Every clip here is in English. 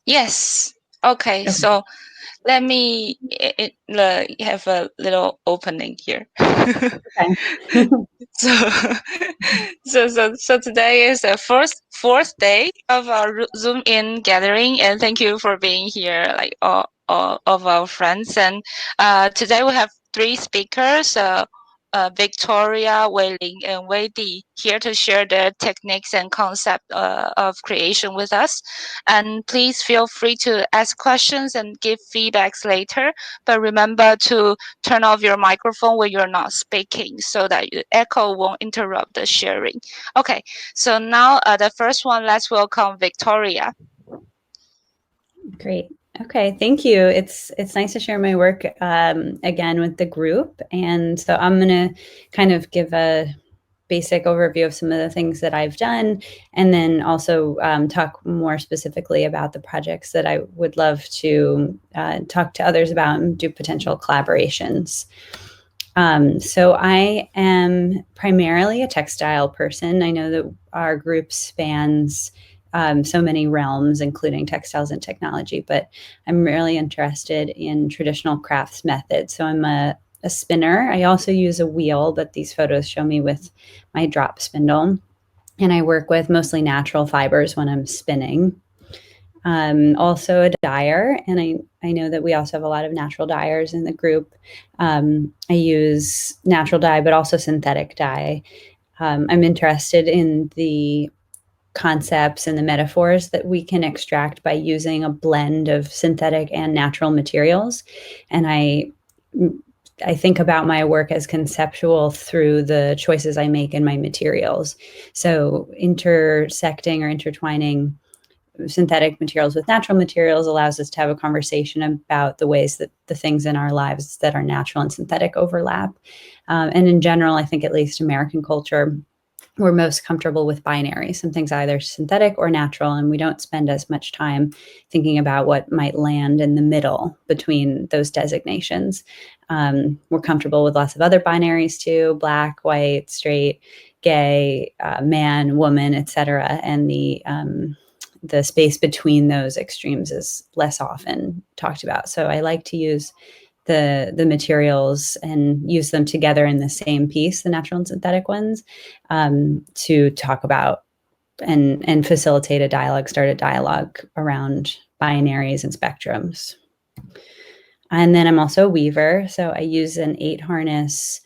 Yes. Okay. Okay. So let me have a little opening here. Okay. So, so today is the fourth day of our Zoom in gathering, and thank you for being here, like all of our friends. And today we have three speakers. Victoria, Wei Ling, and Wei Di here to share their techniques and concept of creation with us. And please feel free to ask questions and give feedbacks later. But remember to turn off your microphone when you're not speaking so that the echo won't interrupt the sharing. Okay, so now the first one, let's welcome Victoria. Great. Okay, thank you. It's nice to share my work again with the group. And so I'm going to kind of give a basic overview of some of the things that I've done, and then also talk more specifically about the projects that I would love to talk to others about and do potential collaborations. So I am primarily a textile person. I know that our group spans so many realms, including textiles and technology, but I'm really interested in traditional crafts methods. So I'm a spinner. I also use a wheel, but these photos show me with my drop spindle. And I work with mostly natural fibers when I'm spinning. Also a dyer, and I know that we also have a lot of natural dyers in the group. I use natural dye, but also synthetic dye. I'm interested in the concepts and the metaphors that we can extract by using a blend of synthetic and natural materials. And I think about my work as conceptual through the choices I make in my materials. So intersecting or intertwining synthetic materials with natural materials allows us to have a conversation about the ways that the things in our lives that are natural and synthetic overlap. And in general, I think at least American culture, we're most comfortable with binary. Something's either synthetic or natural, and we don't spend as much time thinking about what might land in the middle between those designations. We're comfortable with lots of other binaries too: black, white, straight, gay, man, woman, etc. And the space between those extremes is less often talked about. So I like to use the materials and use them together in the same piece, the natural and synthetic ones, to talk about and facilitate a dialogue, start a dialogue around binaries and spectrums. And then I'm also a weaver. So I use an 8 harness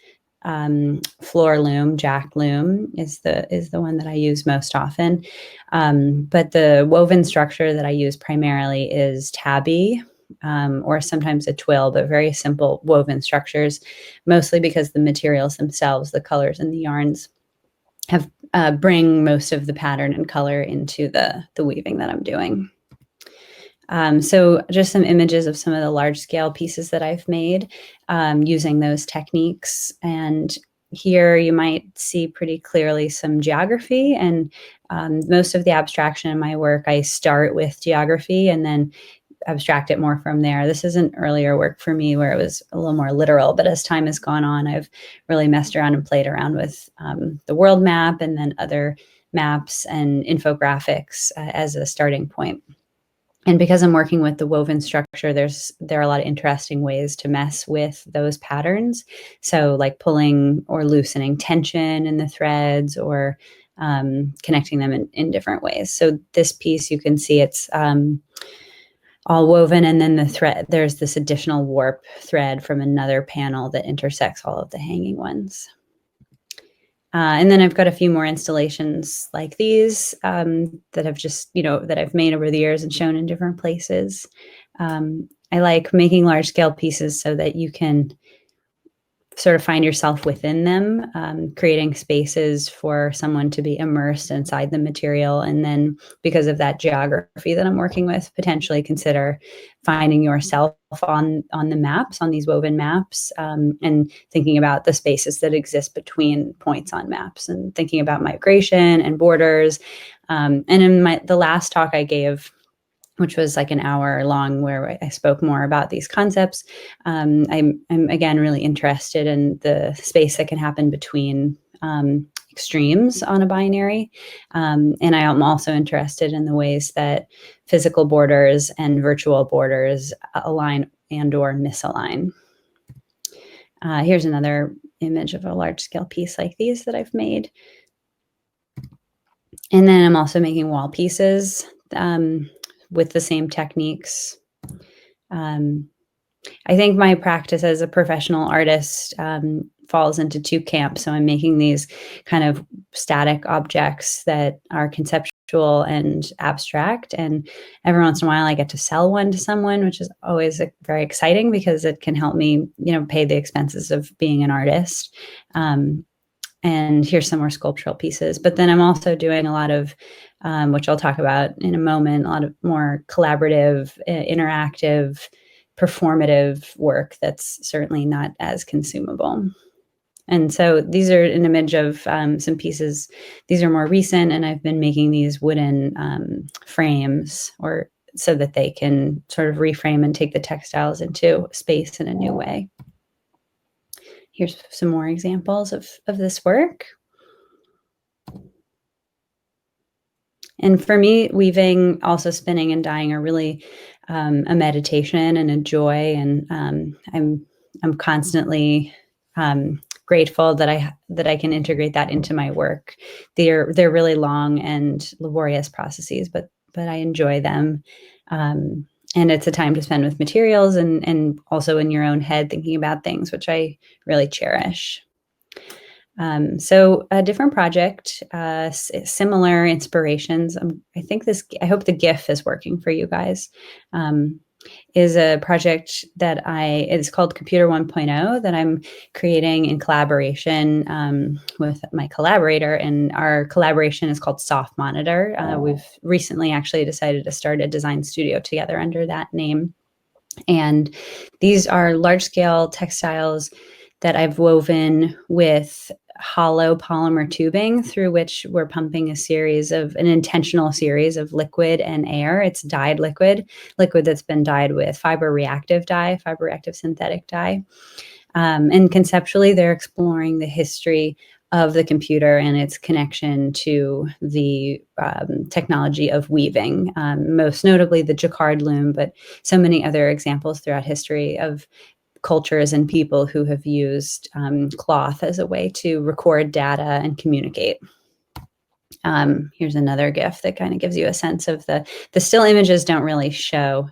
floor loom. Jack loom is the one that I use most often. But the woven structure that I use primarily is tabby, or sometimes a twill, but very simple woven structures, mostly because the materials themselves, the colors and the yarns, have bring most of the pattern and color into the weaving that I'm doing. So just some images of some of the large scale pieces that I've made using those techniques. And here you might see pretty clearly some geography, and most of the abstraction in my work, I start with geography and then abstract it more from there. This is an earlier work for me where it was a little more literal, but as time has gone on, I've really messed around and played around with the world map and then other maps and infographics as a starting point. And because I'm working with the woven structure, there are a lot of interesting ways to mess with those patterns. So like pulling or loosening tension in the threads, or connecting them in different ways. So this piece, you can see it's all woven, and then the thread, there's this additional warp thread from another panel that intersects all of the hanging ones. And then I've got a few more installations like these that have just, that I've made over the years and shown in different places. I like making large scale pieces so that you can sort of find yourself within them, creating spaces for someone to be immersed inside the material. And then because of that geography that I'm working with, potentially consider finding yourself on the maps, on these woven maps, and thinking about the spaces that exist between points on maps, and thinking about migration and borders. And in the last talk I gave, which was like an hour long, where I spoke more about these concepts, I'm again really interested in the space that can happen between streams on a binary. And I am also interested in the ways that physical borders and virtual borders align and or misalign. Here's another image of a large-scale piece like these that I've made. And then I'm also making wall pieces with the same techniques. I think my practice as a professional artist falls into two camps. So I'm making these kind of static objects that are conceptual and abstract. And every once in a while I get to sell one to someone, which is always very exciting because it can help me, pay the expenses of being an artist. And here's some more sculptural pieces. But then I'm also doing a lot of, which I'll talk about in a moment, a lot of more collaborative, interactive, performative work that's certainly not as consumable. And so these are an image of some pieces. These are more recent, and I've been making these wooden frames so that they can sort of reframe and take the textiles into space in a new way. Here's some more examples of this work. And for me, weaving, also spinning and dyeing are really a meditation and a joy. And I'm constantly grateful that I can integrate that into my work. They're really long and laborious processes, but I enjoy them. And it's a time to spend with materials and also in your own head thinking about things, which I really cherish. So a different project, similar inspirations. I hope the GIF is working for you guys. Is a project that it's called Computer 1.0 that I'm creating in collaboration with my collaborator, and our collaboration is called Soft Monitor. We've recently actually decided to start a design studio together under that name. And these are large-scale textiles that I've woven with hollow polymer tubing through which we're pumping an intentional series of liquid and air. It's dyed liquid that's been dyed with fiber reactive synthetic dye. And conceptually, they're exploring the history of the computer and its connection to the technology of weaving, most notably the jacquard loom, but so many other examples throughout history of cultures and people who have used cloth as a way to record data and communicate. Here's another GIF that kind of gives you a sense of the still images don't really show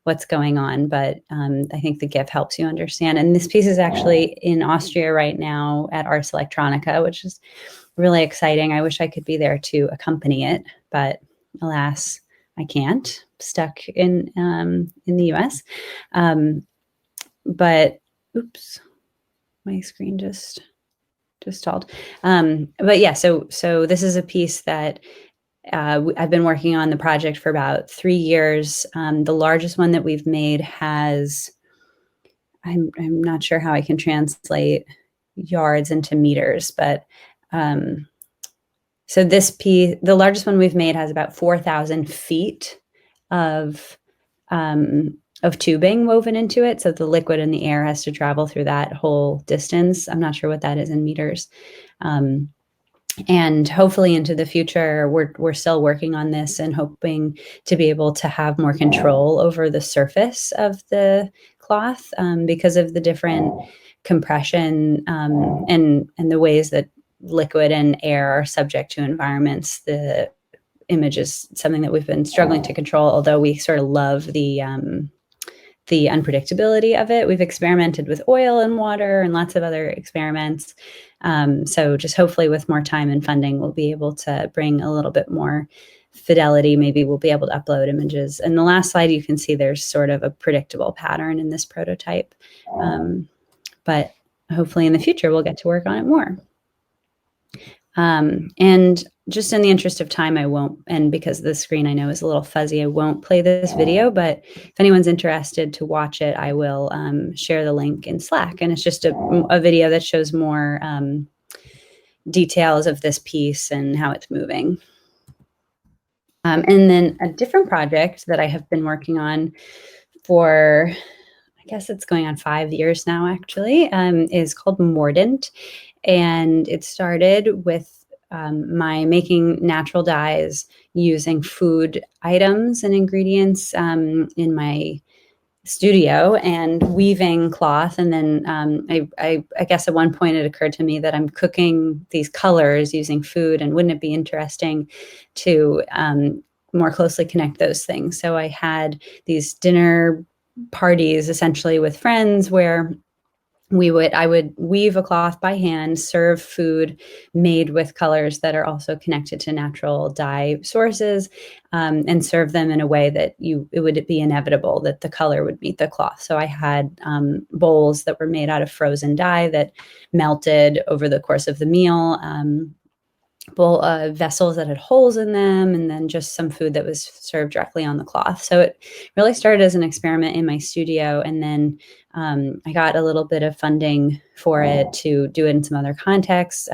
what's going on, but I think the GIF helps you understand. And this piece is actually in Austria right now at Ars Electronica, which is really exciting. I wish I could be there to accompany it, but alas, I can't. Stuck in the US. But oops, my screen just stalled. But yeah, so this is a piece that I've been working on the project for about 3 years. The largest one that we've made has, I'm not sure how I can translate yards into meters, but so this piece, the largest one we've made, has about 4,000 feet of tubing woven into it. So the liquid and the air has to travel through that whole distance. I'm not sure what that is in meters. And hopefully into the future, we're still working on this and hoping to be able to have more control over the surface of the cloth because of the different compression and the ways that liquid and air are subject to environments. The image is something that we've been struggling to control, although we sort of love the unpredictability of it. We've experimented with oil and water and lots of other experiments. So just hopefully with more time and funding, we'll be able to bring a little bit more fidelity. Maybe we'll be able to upload images. And the last slide, you can see there's sort of a predictable pattern in this prototype. But hopefully in the future, we'll get to work on it more. And just in the interest of time, I won't, and because the screen I know is a little fuzzy, I won't play this video, but if anyone's interested to watch it, I will share the link in Slack. And it's just a video that shows more details of this piece and how it's moving. And then a different project that I have been working on for, I guess it's going on 5 years now, actually, is called Mordent. And it started with my making natural dyes using food items and ingredients in my studio and weaving cloth. And then I guess at one point it occurred to me that I'm cooking these colors using food, and wouldn't it be interesting to more closely connect those things? So I had these dinner parties essentially with friends where I would weave a cloth by hand, serve food made with colors that are also connected to natural dye sources, and serve them in a way that it would be inevitable that the color would meet the cloth. So I had bowls that were made out of frozen dye that melted over the course of the meal, vessels that had holes in them, and then just some food that was served directly on the cloth. So it really started as an experiment in my studio, and then I got a little bit of funding for it to do it in some other contexts.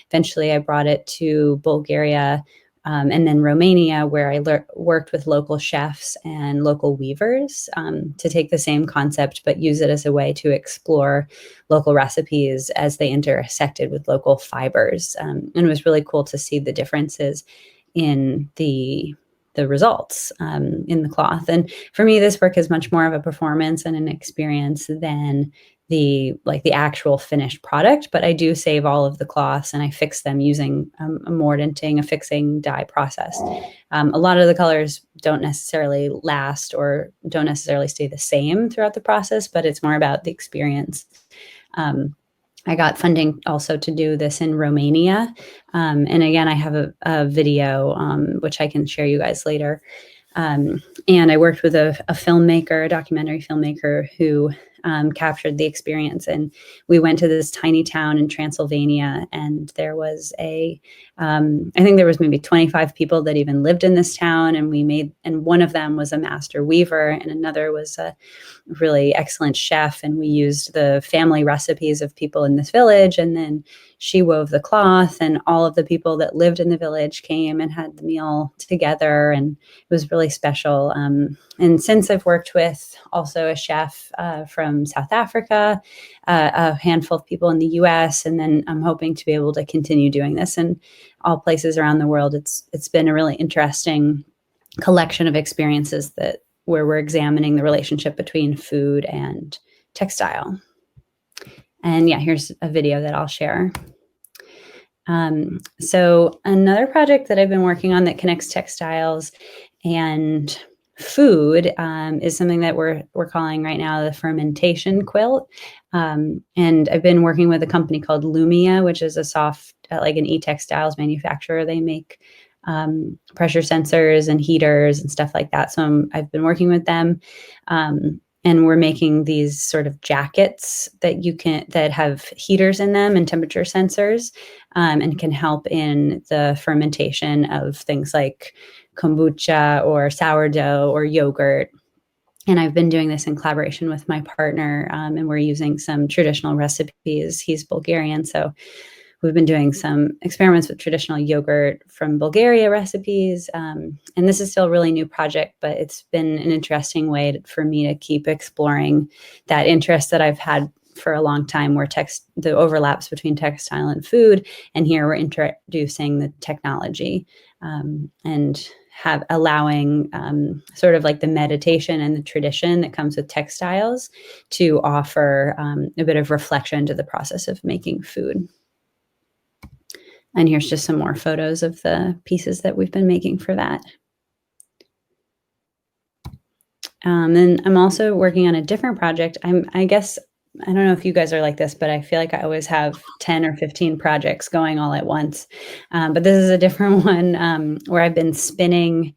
Eventually, I brought it to Bulgaria and then Romania, where I worked with local chefs and local weavers to take the same concept, but use it as a way to explore local recipes as they intersected with local fibers. And it was really cool to see the differences in the results in the cloth. And for me, this work is much more of a performance and an experience than the actual finished product, but I do save all of the cloths and I fix them using a mordanting, a fixing dye process. A lot of the colors don't necessarily last or don't necessarily stay the same throughout the process, but it's more about the experience. I got funding also to do this in Romania. And again, I have a video, which I can share you guys later. And I worked with a filmmaker, a documentary filmmaker who captured the experience. And we went to this tiny town in Transylvania, and there was I think there was maybe 25 people that even lived in this town. And one of them was a master weaver, and another was a really excellent chef. And we used the family recipes of people in this village. And then she wove the cloth, and all of the people that lived in the village came and had the meal together. And it was really special. And since I've worked with also a chef from South Africa, a handful of people in the US, and then I'm hoping to be able to continue doing this in all places around the world. It's been a really interesting collection of experiences where we're examining the relationship between food and textile. And yeah, here's a video that I'll share. So another project that I've been working on that connects textiles and food is something that we're calling right now the Fermentation Quilt. And I've been working with a company called Lumia, which is a soft, like an e-textiles manufacturer. They make pressure sensors and heaters and stuff like that. So I've been working with them. And we're making these sort of jackets that have heaters in them and temperature sensors, and can help in the fermentation of things like kombucha or sourdough or yogurt. And I've been doing this in collaboration with my partner, and we're using some traditional recipes. He's Bulgarian, so we've been doing some experiments with traditional yogurt from Bulgaria recipes. And this is still a really new project, but it's been an interesting way for me to keep exploring that interest that I've had for a long time, where the overlaps between textile and food. And here we're introducing the technology and allowing sort of like the meditation and the tradition that comes with textiles to offer a bit of reflection to the process of making food. And here's just some more photos of the pieces that we've been making for that. And I'm also working on a different project. I guess, I don't know if you guys are like this, but I feel like I always have 10 or 15 projects going all at once. But this is a different one where I've been spinning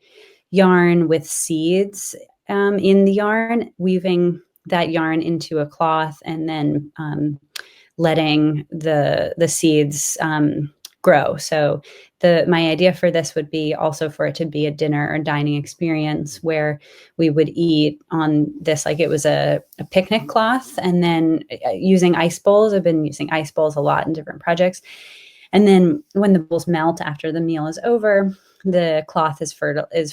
yarn with seeds in the yarn, weaving that yarn into a cloth, and then letting the seeds grow. So my idea for this would be also for it to be a dinner or dining experience where we would eat on this, like it was a picnic cloth, and then using ice bowls. I've been using ice bowls a lot in different projects. And then when the bowls melt after the meal is over, the cloth is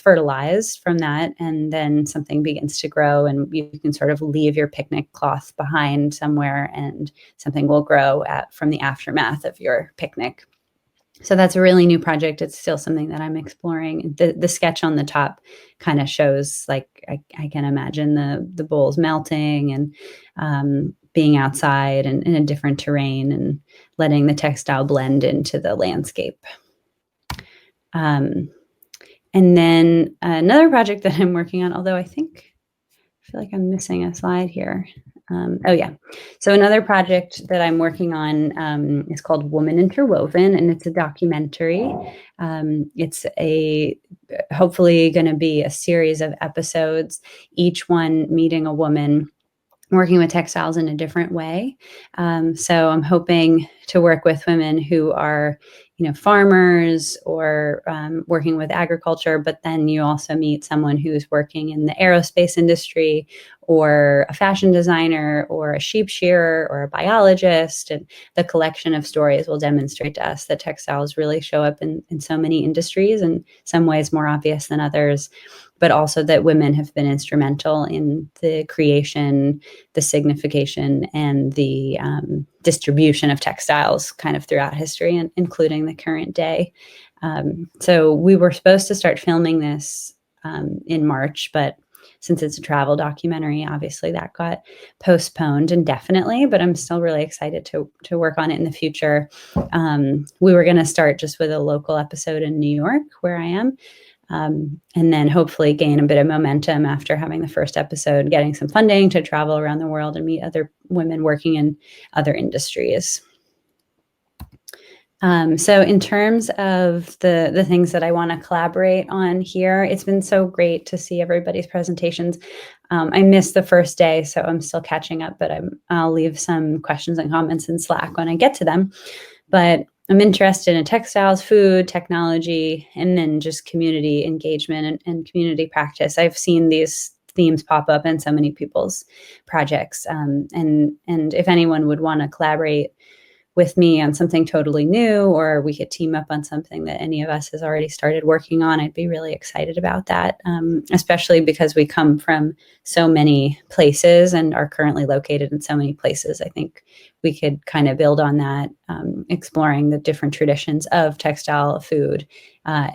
fertilized from that, and then something begins to grow, and you can sort of leave your picnic cloth behind somewhere, and something will grow from the aftermath of your picnic. So that's a really new project. It's still something that I'm exploring. The sketch on the top kind of shows, like, I can imagine the bowls melting and being outside and in a different terrain and letting the textile blend into the landscape. And then another project that I'm working on, although I feel like I'm missing a slide here. Oh yeah. So another project that I'm working on is called Woman Interwoven, and it's a documentary. It's hopefully going to be a series of episodes, each one meeting a woman working with textiles in a different way. So I'm hoping to work with women who are, farmers or working with agriculture, but then you also meet someone who's working in the aerospace industry or a fashion designer or a sheep shearer or a biologist. And the collection of stories will demonstrate to us that textiles really show up in so many industries, in some ways more obvious than others, but also that women have been instrumental in the creation, the signification, and the distribution of textiles kind of throughout history, and including the current day. So we were supposed to start filming this in March, but since it's a travel documentary, obviously that got postponed indefinitely, but I'm still really excited to work on it in the future. We were going to start just with a local episode in New York, where I am, and then hopefully gain a bit of momentum after having the first episode, getting some funding to travel around the world and meet other women working in other industries. So in terms of the things that I want to collaborate on here, it's been so great to see everybody's presentations. I missed the first day, so I'm still catching up, but I'll leave some questions and comments in Slack when I get to them. But I'm interested in textiles, food, technology, and then just community engagement and community practice. I've seen these themes pop up in so many people's projects. And if anyone would want to collaborate with me on something totally new, or we could team up on something that any of us has already started working on, I'd be really excited about that, especially because we come from so many places and are currently located in so many places. I think we could kind of build on that, exploring the different traditions of textile food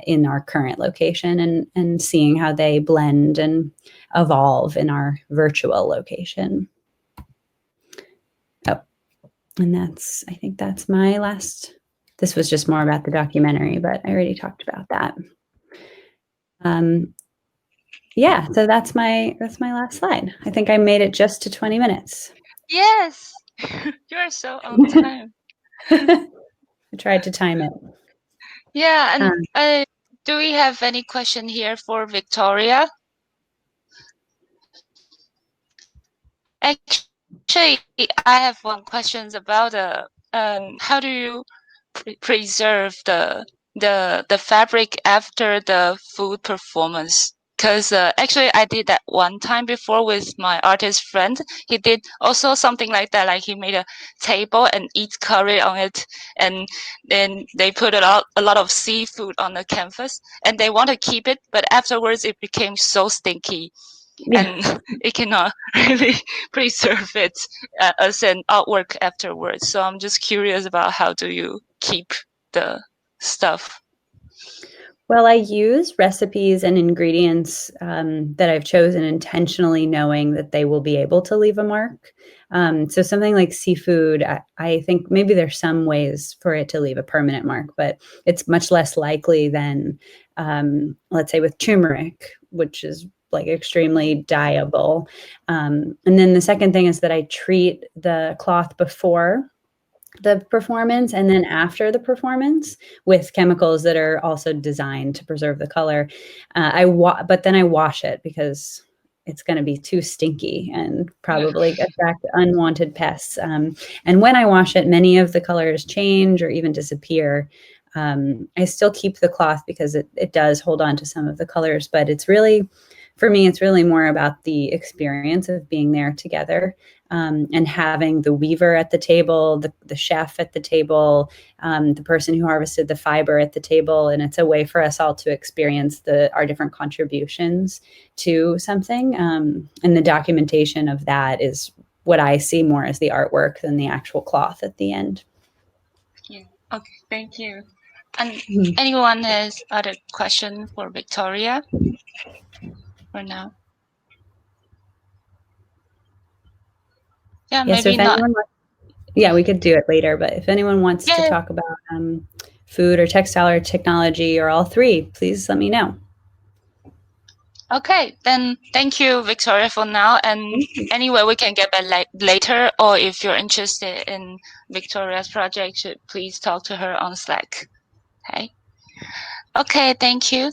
in our current location and seeing how they blend and evolve in our virtual location. And I think that's my last. This was just more about the documentary, but I already talked about that. Yeah, so that's my last slide. I think I made it just to 20 minutes. Yes, you're so on time. I tried to time it. Yeah, and do we have any question here for Victoria? Actually, I have one question about how do you preserve the fabric after the food performance? Because actually, I did that one time before with my artist friend. He did also something like that. Like he made a table and eat curry on it, and then they put a lot of seafood on the canvas, and they want to keep it, but afterwards it became so stinky. Yeah. And it cannot really preserve it as an artwork afterwards. So I'm just curious about how do you keep the stuff? Well, I use recipes and ingredients that I've chosen intentionally, knowing that they will be able to leave a mark. So something like seafood, I think maybe there's some ways for it to leave a permanent mark, but it's much less likely than, let's say, with turmeric, which is like extremely dyeable. And then the second thing is that I treat the cloth before the performance and then after the performance with chemicals that are also designed to preserve the color. But then I wash it because it's going to be too stinky and probably attract unwanted pests. And when I wash it, many of the colors change or even disappear. I still keep the cloth because it does hold on to some of the colors, but for me, it's really more about the experience of being there together, and having the weaver at the table, the chef at the table, the person who harvested the fiber at the table. And it's a way for us all to experience our different contributions to something. And the documentation of that is what I see more as the artwork than the actual cloth at the end. Yeah. Okay, thank you. And anyone has other question for Victoria for now? Yeah, so maybe not. Yeah, we could do it later, but if anyone wants to talk about food or textile or technology or all three, please let me know. Okay, then thank you, Victoria, for now. And anyway, we can get back later, or if you're interested in Victoria's project, please talk to her on Slack. Okay, thank you.